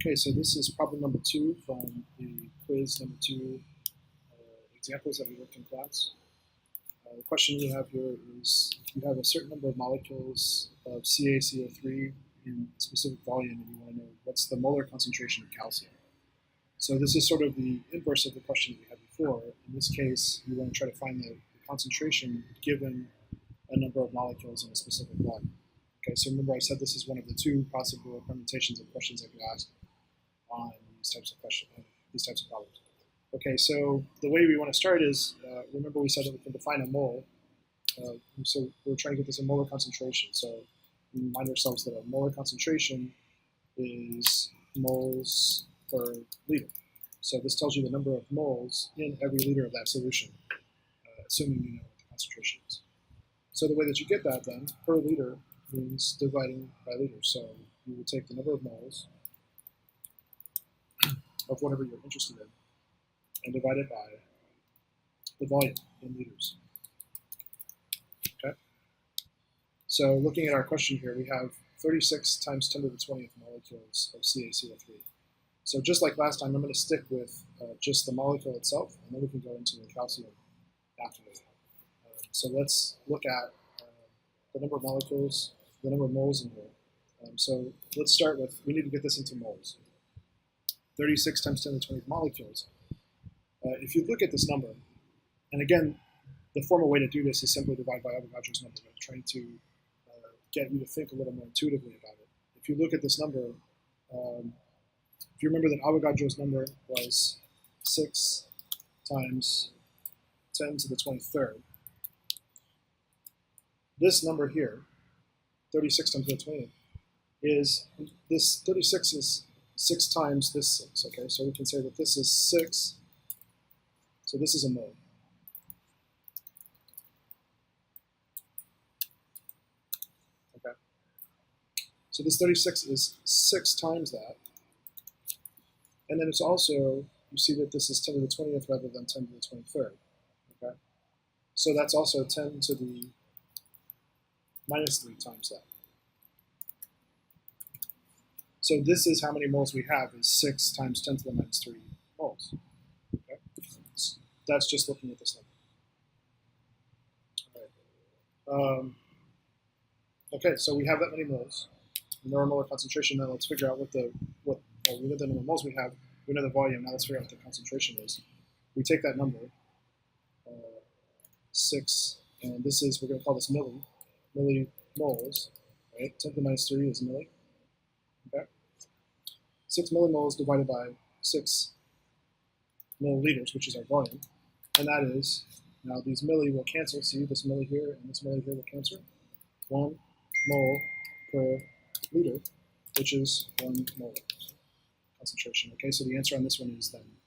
Okay, so this is problem number 2 from the quiz number 2 examples that we worked in class. The question you have here is if you have a certain number of molecules of CaCO3 in a specific volume and you want to know what's the molar concentration of calcium. So this is sort of the inverse of the question we had before. In this case, you want to try to find the concentration given a number of molecules in a specific volume. Okay, so remember I said this is one of the 2 possible permutations of questions that you ask on these types of questions, these types of problems. Okay, so the way we want to start is, remember we said that we can define a mole. So we're trying to get this in molar concentration. So we remind ourselves that a molar concentration is moles per liter. So this tells you the number of moles in every liter of that solution, assuming you know what the concentration is. So the way that you get that then, per liter means dividing by liter. So you will take the number of moles of whatever you're interested in and divide it by the volume in liters. Okay. So looking at our question here, we have 36 times 10 to the 20th molecules of CaCO3. So just like last time, I'm going to stick with just the molecule itself, and then we can go into the calcium afterwards. So let's look at the number of molecules, the number of moles in here. So let's start with, we need to get this into moles. 36 times 10 to the 20th molecules. If you look at this number, and again, the formal way to do this is simply divide by Avogadro's number. I'm trying to get you to think a little more intuitively about it. If you look at this number, if you remember that Avogadro's number was 6 times 10 to the 23rd, this number here, 36 times 10 to the 20th, is, this 36 is 6 times this 6, okay? So we can say that this is 6, so this is a mole. Okay. So this 36 is 6 times that. And then it's also, you see that this is 10 to the 20th rather than 10 to the 23rd, okay? So that's also 10 to the minus 3 times that. So this is how many moles we have, is 6 times 10 to the minus 3 moles. Okay? So that's just looking at this number. All right. Okay, so we have that many moles. Molar concentration. Now let's figure out we know the number of moles we have. We know the volume. Now let's figure out what the concentration is. We take that number, 6, and this is, we're going to call this millimoles, right? 10 to the minus 3 is milli. Okay. 6 millimoles divided by 6 milliliters, which is our volume. And that is, now these milli will cancel. See, this milli here and this milli here will cancel. 1 mole per liter, which is 1 mole concentration. Okay, so the answer on this one is then